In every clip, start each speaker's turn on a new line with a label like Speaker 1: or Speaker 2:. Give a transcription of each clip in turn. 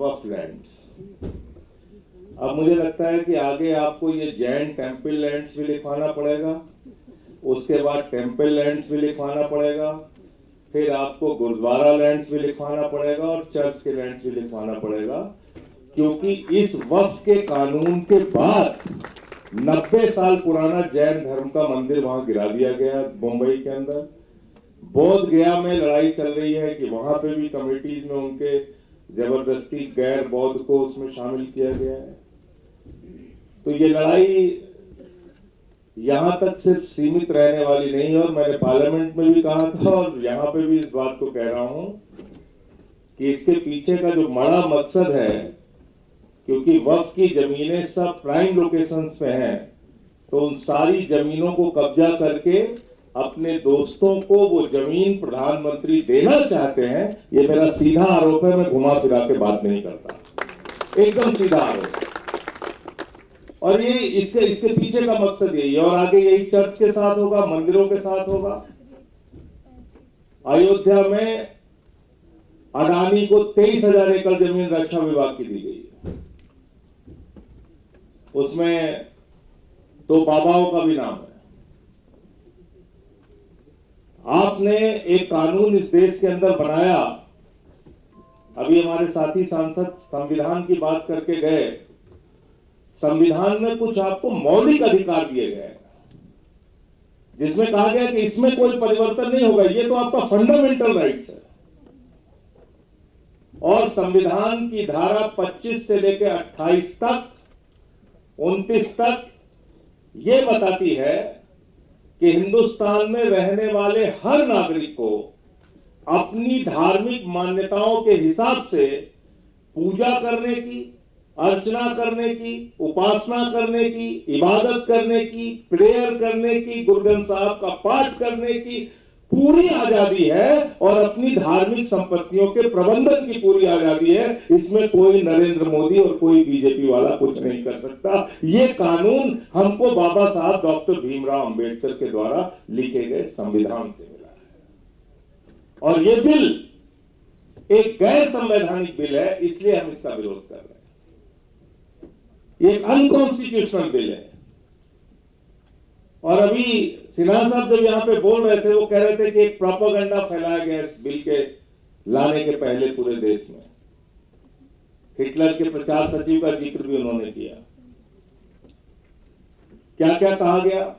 Speaker 1: वक्फ lands. अब मुझे लगता है कि आगे आपको ये जैन टेम्पल लैंड्स भी लिखवाना पड़ेगा, उसके बाद टेम्पल लैंड्स भी लिखवाना पड़ेगा, फिर आपको गुरुद्वारा लैंड्स भी लिखवाना पड़ेगा और चर्च के लैंड्स भी लिखवाना पड़ेगा, क्योंकि इस वक्फ के कानून के बाद 90 साल पुराना जैन धर्म का मंदिर वहां गिरा दिया गया मुंबई के अंदर। बोध गया में लड़ाई चल रही है कि वहां पे भी कमेटीज में उनके जबरदस्ती गैर बौद्ध को उसमें शामिल किया गया है। तो ये लड़ाई यहां तक सिर्फ सीमित रहने वाली नहीं है, और मैंने पार्लियामेंट में भी कहा था और यहां पे भी इस बात को कह रहा हूं कि इसके पीछे का जो बड़ा मकसद है, क्योंकि वक्फ की जमीनें सब प्राइम लोकेशंस पे हैं, तो उन सारी जमीनों को कब्जा करके अपने दोस्तों को वो जमीन प्रधानमंत्री देना चाहते हैं। ये मेरा सीधा आरोप है, मैं घुमा फिरा के बात नहीं करता, एकदम सीधा आरोप। और ये इसके पीछे का मकसद यही है, और आगे यही चर्च के साथ होगा, मंदिरों के साथ होगा। अयोध्या में अडानी को 23,000 एकड़ जमीन रक्षा विभाग की दी गई है, उसमें तो बाबाओं का भी नाम है। आपने एक कानून इस देश के अंदर बनाया, अभी हमारे साथी सांसद संविधान की बात करके गए, संविधान में कुछ आपको मौलिक अधिकार दिए गए जिसमें कहा गया कि इसमें कोई परिवर्तन नहीं होगा, ये तो आपका फंडामेंटल राइट्स है। और संविधान की धारा 25 से लेकर 28 तक 29 तक ये बताती है कि हिंदुस्तान में रहने वाले हर नागरिक को अपनी धार्मिक मान्यताओं के हिसाब से पूजा करने की, अर्चना करने की, उपासना करने की, इबादत करने की, प्रेयर करने की, गुरु ग्रंथ साहब का पाठ करने की पूरी आजादी है, और अपनी धार्मिक संपत्तियों के प्रबंधन की पूरी आजादी है। इसमें कोई नरेंद्र मोदी और कोई बीजेपी वाला कुछ नहीं कर सकता। ये कानून हमको बाबा साहब डॉक्टर भीमराव अंबेडकर के द्वारा लिखे गए संविधान से मिला है, और ये बिल एक गैर संवैधानिक बिल है, इसलिए हम इसका विरोध कर रहे हैं। ये एक अनकॉन्स्टिट्यूशनल बिल है। और अभी सिन्हा साहब जब यहां पे बोल रहे थे, वो कह रहे थे कि एक प्रोपेगेंडा फैलाया गया इस बिल के लाने के पहले पूरे देश में। हिटलर के प्रचार सचिव का जिक्र भी उन्होंने किया। क्या क्या कहा गया?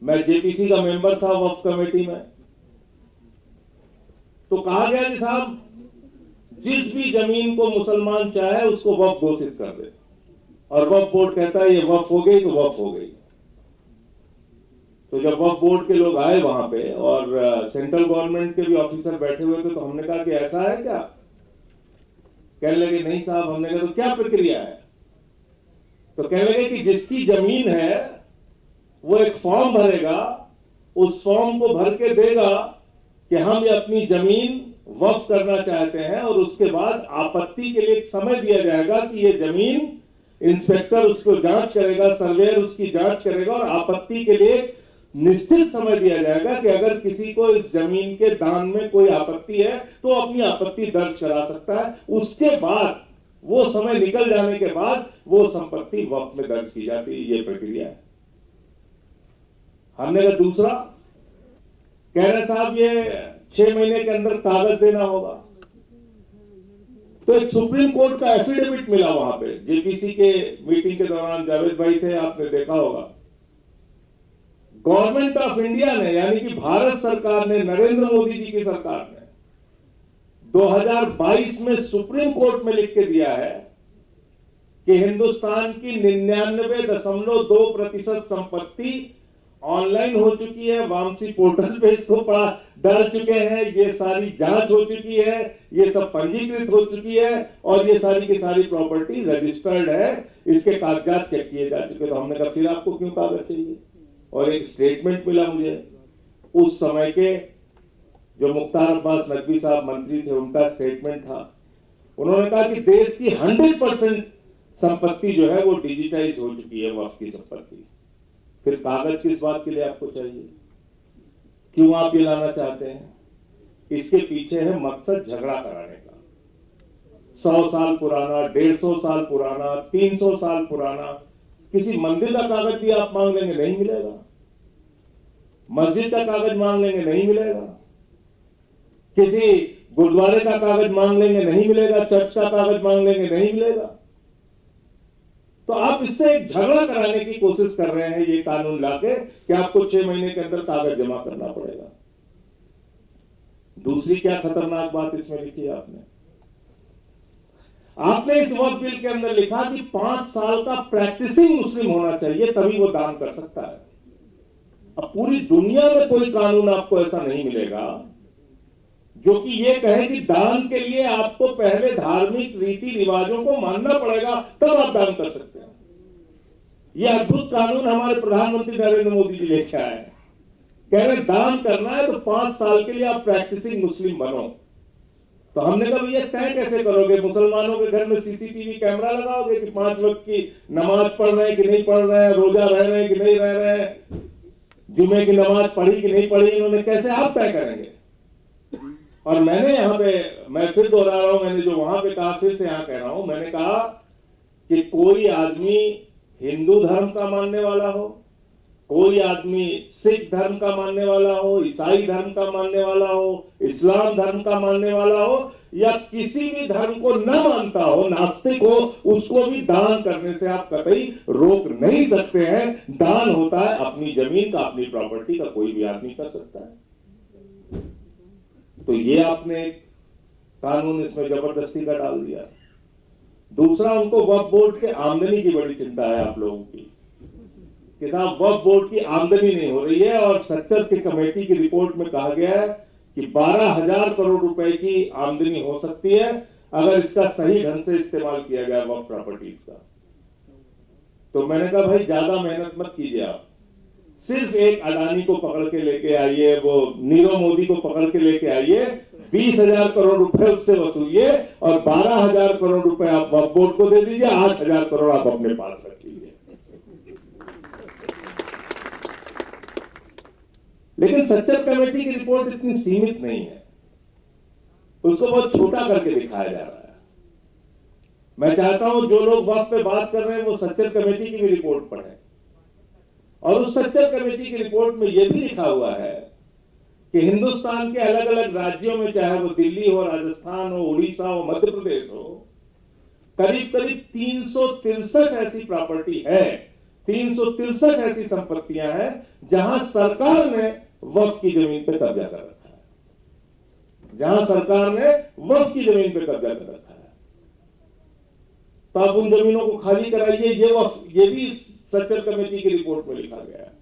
Speaker 1: मैं जेपीसी का मेंबर था वक्फ कमेटी में, तो कहा गया कि साहब जिस भी जमीन को मुसलमान चाहे उसको वक्फ घोषित कर दे, और वक्फ बोर्ड कहता है ये वक्फ हो गई तो वक्फ हो गई। तो जब वक्फ बोर्ड के लोग आए वहां पे और सेंट्रल गवर्नमेंट के भी ऑफिसर बैठे हुए थे, तो हमने कहा कि ऐसा है क्या? कहने लगे नहीं साहब। हमने कहा तो क्या प्रक्रिया है? तो कहने लगे कि जिसकी जमीन है वो एक फॉर्म भरेगा, उस फॉर्म को भर के देगा कि हम ये अपनी जमीन वक्फ करना चाहते हैं, और उसके बाद आपत्ति के लिए एक समय दिया जाएगा कि ये जमीन इंस्पेक्टर उसको जांच करेगा, सर्वेयर उसकी जांच करेगा, और आपत्ति के लिए निश्चित समय दिया जाएगा कि अगर किसी को इस जमीन के दान में कोई आपत्ति है तो अपनी आपत्ति दर्ज करा सकता है। उसके बाद वो समय निकल जाने के बाद वो संपत्ति वक्फ में दर्ज की जाती है। ये प्रक्रिया है। हमने कहा दूसरा, कह रहे साहब ये 6 महीने के अंदर कागज देना होगा। तो एक सुप्रीम कोर्ट का एफिडेविट मिला वहां पे, जेपीसी के मीटिंग के दौरान जावेद भाई थे, आपने देखा होगा। गवर्नमेंट ऑफ इंडिया ने, यानी कि भारत सरकार ने, नरेंद्र मोदी जी की सरकार ने 2022 में सुप्रीम कोर्ट में लिख के दिया है कि हिंदुस्तान की 99.2% संपत्ति ऑनलाइन हो चुकी है, वामसी पोर्टल पे इसको डाल चुके हैं, ये सारी जांच हो चुकी है, ये सब पंजीकृत हो चुकी है, और ये सारी की सारी प्रॉपर्टी रजिस्टर्ड है, इसके कागजात चेक किए जा चुके। तो हमने कहा फिर आपको क्यों कागज चाहिए? और एक स्टेटमेंट मिला मुझे उस समय के जो मुख्तार अब्बास नकवी साहब मंत्री थे, उनका स्टेटमेंट था। उन्होंने कहा कि देश की 100% संपत्ति जो है वो डिजिटाइज हो चुकी है, वक्फ की संपत्ति। फिर कागज किस बात के लिए आपको चाहिए? क्यों आप ये लाना चाहते हैं? इसके पीछे है मकसद झगड़ा कराने का। 100 साल पुराना, 150 साल पुराना, 300 साल पुराना, किसी मंदिर का कागज भी आप मांग लेंगे नहीं मिलेगा, मस्जिद का कागज मांग लेंगे नहीं मिलेगा, किसी गुरुद्वारे का कागज मांग लेंगे नहीं मिलेगा, चर्च का कागज मांग लेंगे नहीं मिलेगा। तो आप इससे एक झगड़ा कराने की कोशिश कर रहे हैं ये कानून लाके कि आपको 6 महीने के अंदर कागज जमा करना पड़ेगा। दूसरी क्या खतरनाक बात इसमें लिखी है आपने इस वक्फ बिल के अंदर लिखा कि 5 साल का प्रैक्टिसिंग मुस्लिम होना चाहिए तभी वो दान कर सकता है। अब पूरी दुनिया में कोई कानून आपको ऐसा नहीं मिलेगा जो कि ये कहे कि दान के लिए आपको पहले धार्मिक रीति रिवाजों को मानना पड़ेगा तब आप दान कर सकते हैं। यह अद्भुत कानून हमारे प्रधानमंत्री नरेंद्र मोदी जी लेकर आए हैं। कह रहे दान करना है तो 5 साल के लिए आप प्रैक्टिसिंग मुस्लिम बनो। तो हमने कहा भैया तय कैसे करोगे? मुसलमानों के घर में सीसीटीवी कैमरा लगाओगे कि 5 वक्त की नमाज पढ़ रहे हैं कि नहीं पढ़ रहे हैं, रोजा रह रहे हैं कि नहीं रह रहे हैं, जुमे की नमाज पढ़ी कि नहीं पढ़ी, इन्होंने कैसे आप तय करेंगे? और मैंने यहां पे, मैं फिर दोहरा रहा हूं, मैंने जो वहां पे कहा फिर से यहां कह रहा हूं, मैंने कहा कि कोई आदमी हिंदू धर्म का मानने वाला हो, कोई आदमी सिख धर्म का मानने वाला हो, ईसाई धर्म का मानने वाला हो, इस्लाम धर्म का मानने वाला हो, या किसी भी धर्म को न मानता हो, नास्तिक हो, उसको भी दान करने से आप कतई रोक नहीं सकते हैं। दान होता है अपनी जमीन का, अपनी प्रॉपर्टी का, कोई भी आदमी कर सकता है। तो ये आपने कानून इसमें जबरदस्ती का डाल दिया। दूसरा, उनको वक्फ बोर्ड के आमदनी की बड़ी चिंता है आप लोगों की कि साहब वक्फ बोर्ड की आमदनी नहीं हो रही है, और सच्चर की कमेटी की रिपोर्ट में कहा गया है कि 12,000 करोड़ रुपए की आमदनी हो सकती है अगर इसका सही ढंग से इस्तेमाल किया जाए वक्फ प्रॉपर्टीज का। तो मैंने कहा भाई ज्यादा मेहनत मत कीजिए, आप सिर्फ एक अडानी को पकड़ के लेके आइए, वो नीरव मोदी को पकड़ के लेके आइए, 20,000 करोड़ रुपए उससे वसूलिए और 12,000 करोड़ रुपए आप वक्फ बोर्ड को दे दीजिए, 8,000 करोड़ आप अपने पास रख लीजिए। लेकिन सच्चर कमेटी की रिपोर्ट इतनी सीमित नहीं है, उसको बहुत छोटा करके दिखाया जा रहा है। मैं चाहता हूं जो लोग वक्फ पे बात कर रहे हैं वो सच्चर कमेटी की भी रिपोर्ट पढ़ें, और उस सच्चर कमेटी की रिपोर्ट में यह भी लिखा हुआ है कि हिंदुस्तान के अलग अलग राज्यों में, चाहे वो दिल्ली हो, राजस्थान हो, उड़ीसा हो, मध्य प्रदेश हो, करीब करीब 363 ऐसी प्रॉपर्टी है, 363 ऐसी संपत्तियां हैं जहां सरकार ने वक्फ की जमीन पर कब्जा कर रखा है, जहां सरकार ने वक्फ की जमीन पर कब्जा कर रखा है। तो आप उन जमीनों को खाली कराइए, ये भी सच्चर कमेटी की रिपोर्ट में लिखा गया है।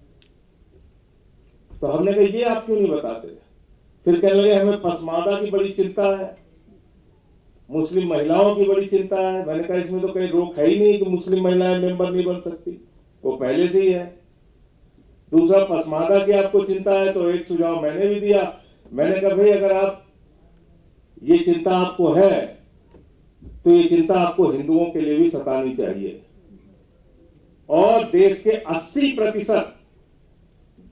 Speaker 1: तो हमने कहा ये आप क्यों नहीं बताते? फिर कहने लगे हमें पसमादा की बड़ी चिंता है, मुस्लिम महिलाओं की बड़ी चिंता है। मैंने कहा इसमें तो कहीं रोक है ही नहीं कि मुस्लिम महिलाएं मेंबर नहीं बन सकती, वो पहले से ही है। दूसरा, पसमादा की आपको चिंता है तो एक सुझाव मैंने भी दिया, मैंने कहा भाई अगर आप ये चिंता आपको है तो ये चिंता आपको हिंदुओं के लिए भी सतानी चाहिए, और देश के 80%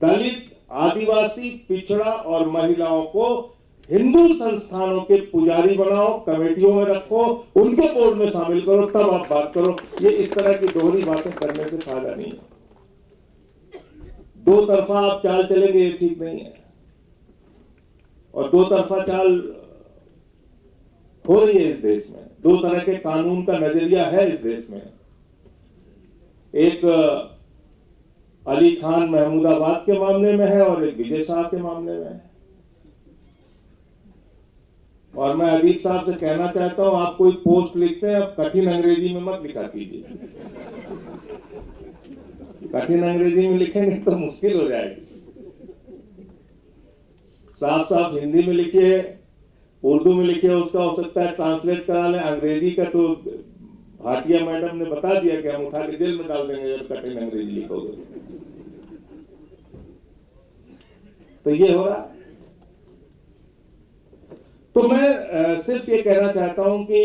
Speaker 1: दलित, आदिवासी, पिछड़ा और महिलाओं को हिंदू संस्थानों के पुजारी बनाओ, कमेटियों में रखो, उनके बोर्ड में शामिल करो, तब आप बात करो। ये इस तरह की दोहरी बातें करने से फायदा नहीं है। दो तरफा आप चाल चलेंगे ये ठीक नहीं है, और दो तरफा चाल हो रही है इस देश में। दो तरह के कानून का नजरिया है इस देश में। एक अली खान महमूदाबाद के मामले में है और एक विजय शाह के मामले में है। और मैं अदीब साहब से कहना चाहता हूं, आप कोई पोस्ट लिखते हैं आप कठिन अंग्रेजी में मत लिखा कीजिए, कठिन अंग्रेजी में लिखेंगे तो मुश्किल हो जाएगी। साफ साफ हिंदी में लिखिए, उर्दू में लिखिए, उसका हो सकता है ट्रांसलेट करा लें। अंग्रेजी का तो भाटिया मैडम ने बता दिया कि हम उठा के जेल में डाल देंगे जब कठिन अंग्रेजी लिखोगे। तो ये हो रहा। तो मैं सिर्फ ये कहना चाहता हूं कि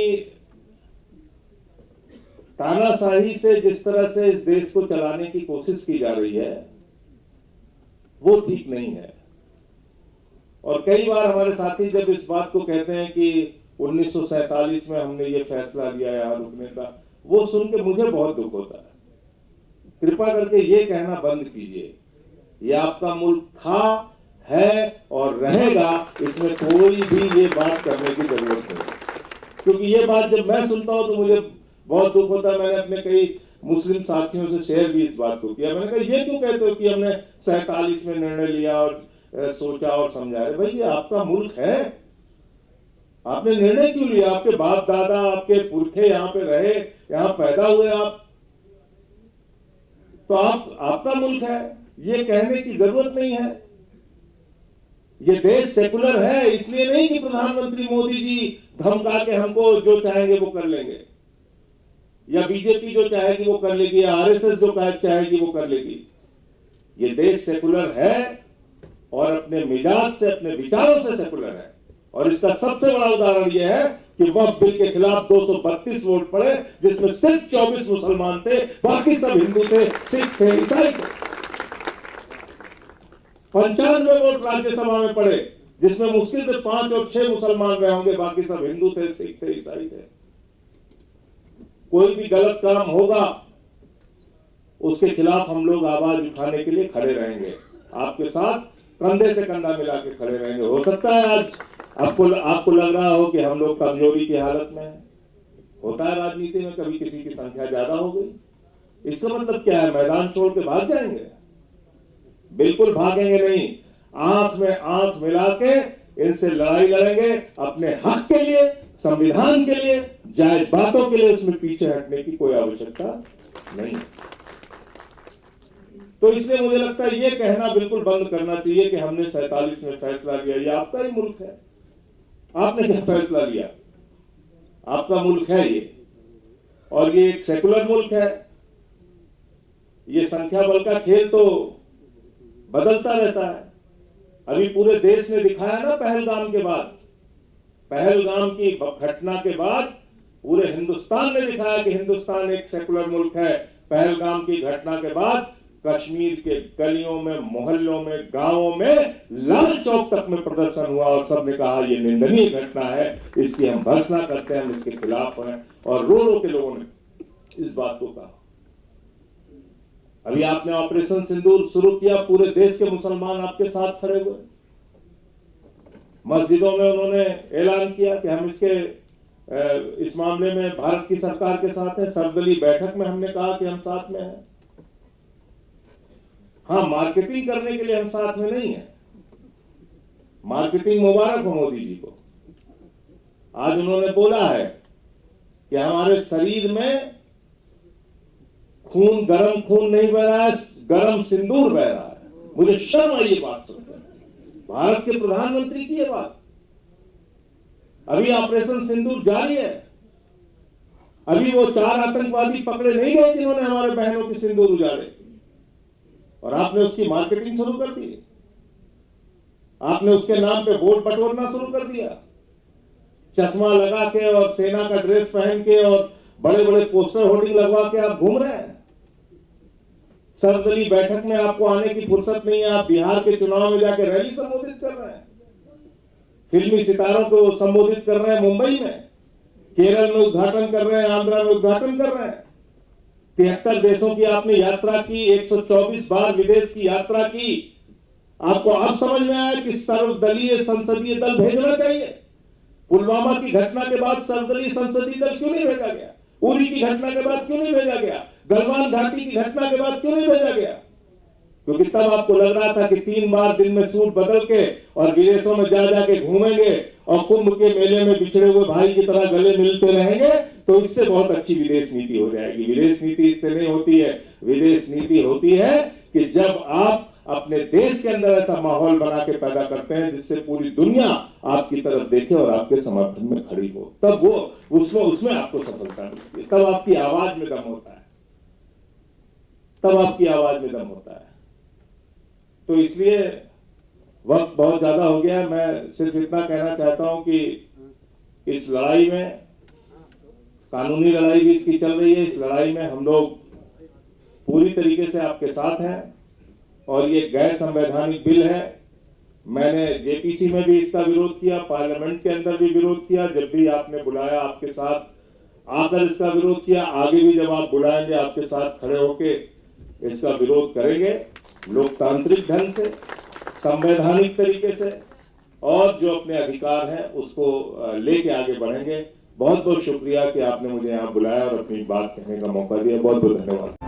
Speaker 1: तानाशाही से जिस तरह से इस देश को चलाने की कोशिश की जा रही है वो ठीक नहीं है। और कई बार हमारे साथी जब इस बात को कहते हैं कि 1947 में हमने ये फैसला लिया यहाँ रुकने का, वो सुन के मुझे बहुत दुख होता है। कृपा करके ये कहना बंद कीजिए, ये आपका मुल्क था, है और रहेगा, इसमें कोई भी ये बात करने की जरूरत नहीं। क्योंकि ये बात जब मैं सुनता हूं तो मुझे बहुत दुख होता है। मैंने अपने कई मुस्लिम साथियों से शेयर भी इस बात को किया। मैंने कहा ये क्यों कहते हो कि हमने 47 में निर्णय लिया और सोचा और समझाया? भाई ये आपका मुल्क है, आपने निर्णय क्यों लिया? आपके बाप दादा, आपके पुरखे यहाँ पे रहे, यहाँ पैदा हुए आप, तो आपका मुल्क है, ये कहने की जरूरत नहीं है। ये देश सेकुलर है, इसलिए नहीं कि प्रधानमंत्री मोदी जी धमका के हमको जो चाहेंगे वो कर लेंगे, या बीजेपी जो चाहेगी वो कर लेगी, या आरएसएस जो चाहेगी वो कर लेगी। ये देश सेकुलर है और अपने मिजाज से, अपने विचारों से सेकुलर है। और इसका सबसे बड़ा उदाहरण यह है कि वक्फ बिल के खिलाफ 232 वोट पड़े, जिसमें सिर्फ 24 मुसलमान थे, बाकी सब हिंदू थे, सिख थे, ईसाई थे। 95 वोट राज्यसभा में पड़े, जिसमें मुश्किल से 5 और 6 मुसलमान रहे होंगे, बाकी सब हिंदू थे, सिख थे, ईसाई थे। कोई भी गलत काम होगा उसके खिलाफ हम लोग आवाज उठाने के लिए खड़े रहेंगे, आपके साथ कंधे से कंधा मिला के खड़े रहेंगे। हो सकता है आज आपको लग रहा हो कि हम लोग कमजोरी की हालत में हैं। होता है राजनीति में, कभी किसी की संख्या ज्यादा हो गई, इसका मतलब क्या है? मैदान छोड़ के भाग जाएंगे? बिल्कुल भागेंगे नहीं। आंख में आंख मिला के इनसे लड़ाई लड़ेंगे, अपने हक के लिए, संविधान के लिए, जायज बातों के लिए। उसमें पीछे हटने की कोई आवश्यकता नहीं। तो इसलिए मुझे लगता है ये कहना बिल्कुल बंद करना चाहिए कि हमने 47 में फैसला लिया। ये आपका ही मुल्क है, आपने क्या फैसला लिया? आपका मुल्क है ये, और ये एक सेकुलर मुल्क है। ये संख्या बल का खेल तो बदलता रहता है। अभी पूरे देश ने दिखाया ना, पहलगाम के बाद, पहलगाम की घटना के बाद पूरे हिंदुस्तान ने दिखाया कि हिंदुस्तान एक सेकुलर मुल्क है। पहलगाम की घटना के बाद कश्मीर के गलियों में, मोहल्लों में, गांवों में, लाल चौक तक में प्रदर्शन हुआ और सबने कहा ये निंदनीय घटना है, इसकी हम भर्त्सना करते हैं, हम इसके खिलाफ हैं। और रो रो के लोगों ने इस बात को कहा। अभी आपने ऑपरेशन सिंदूर शुरू किया, पूरे देश के मुसलमान आपके साथ खड़े हुए। मस्जिदों में उन्होंने ऐलान किया कि हम इस मामले में भारत की सरकार के साथ हैं। सर्वदलीय बैठक में हमने कहा कि हम साथ में हैं। हाँ, मार्केटिंग करने के लिए हम साथ में नहीं है। मार्केटिंग मुबारक हो मोदी जी को। आज उन्होंने बोला है कि हमारे शरीर में खून, गर्म खून नहीं बह रहा है, गर्म सिंदूर बह रहा है। मुझे शर्म आई ये बात सुनकर, भारत के प्रधानमंत्री की ये बात। अभी ऑपरेशन सिंदूर जारी है। अभी वो 4 आतंकवादी पकड़े नहीं गए जिन्होंने हमारे बहनों के सिंदूर उजाड़े, और आपने उसकी मार्केटिंग शुरू कर दी। आपने उसके नाम पे वोट बटोरना शुरू कर दिया। चश्मा लगा के और सेना का ड्रेस पहन के और बड़े बड़े पोस्टर होर्डिंग लगवा के आप घूम रहे हैं। सर्वदलीय बैठक में आपको आने की फुर्सत नहीं है। आप बिहार के चुनाव में जाकर रैली संबोधित कर रहे हैं, फिल्मी सितारों को संबोधित कर रहे हैं मुंबई में, केरल में उद्घाटन कर रहे हैं, आंध्रा में उद्घाटन कर रहे हैं। 73 देशों की आपने यात्रा की, 124 बार विदेश की यात्रा की। आपको अब समझ में आया कि सर्वदलीय संसदीय दल भेजना चाहिए। पुलवामा की घटना के बाद सर्वदलीय संसदीय दल क्यों नहीं भेजा गया? उरी की घटना के बाद क्यों नहीं भेजा गया? गलवान घाटी की घटना के बाद क्यों नहीं भेजा गया? क्योंकि तब आपको लग रहा था कि 3 बार दिन में सूट बदल के और विदेशों में जा जाके घूमेंगे और कुंभ के मेले में बिछड़े हुए भाई की तरह गले मिलते रहेंगे, तो इससे बहुत अच्छी विदेश नीति हो जाएगी। विदेश नीति इससे नहीं होती है। विदेश नीति होती है कि जब आप अपने देश के अंदर ऐसा माहौल बना के पैदा करते हैं जिससे पूरी दुनिया आपकी तरफ देखे और आपके समर्थन में खड़ी हो, तब वो उसमें आपको सफलता मिलती है। तब आपकी आवाज में दम होता है, तब आपकी आवाज में दम होता है। तो इसलिए वक्त बहुत ज्यादा हो गया। मैं सिर्फ इतना कहना चाहता हूं कि इस लड़ाई में, कानूनी लड़ाई भी इसकी चल रही है, इस लड़ाई में हम लोग पूरी तरीके से आपके साथ हैं। और ये गैर संवैधानिक बिल है, मैंने जेपीसी में भी इसका विरोध किया, पार्लियामेंट के अंदर भी विरोध किया। जब भी आपने बुलाया आपके साथ आकर इसका विरोध किया, आगे भी जब आप बुलाएंगे आपके साथ खड़े होके इसका विरोध करेंगे, लोकतांत्रिक ढंग से, संवैधानिक तरीके से, और जो अपने अधिकार हैं उसको लेके आगे बढ़ेंगे। बहुत बहुत शुक्रिया कि आपने मुझे यहाँ बुलाया और अपनी बात कहने का मौका दिया। बहुत बहुत धन्यवाद।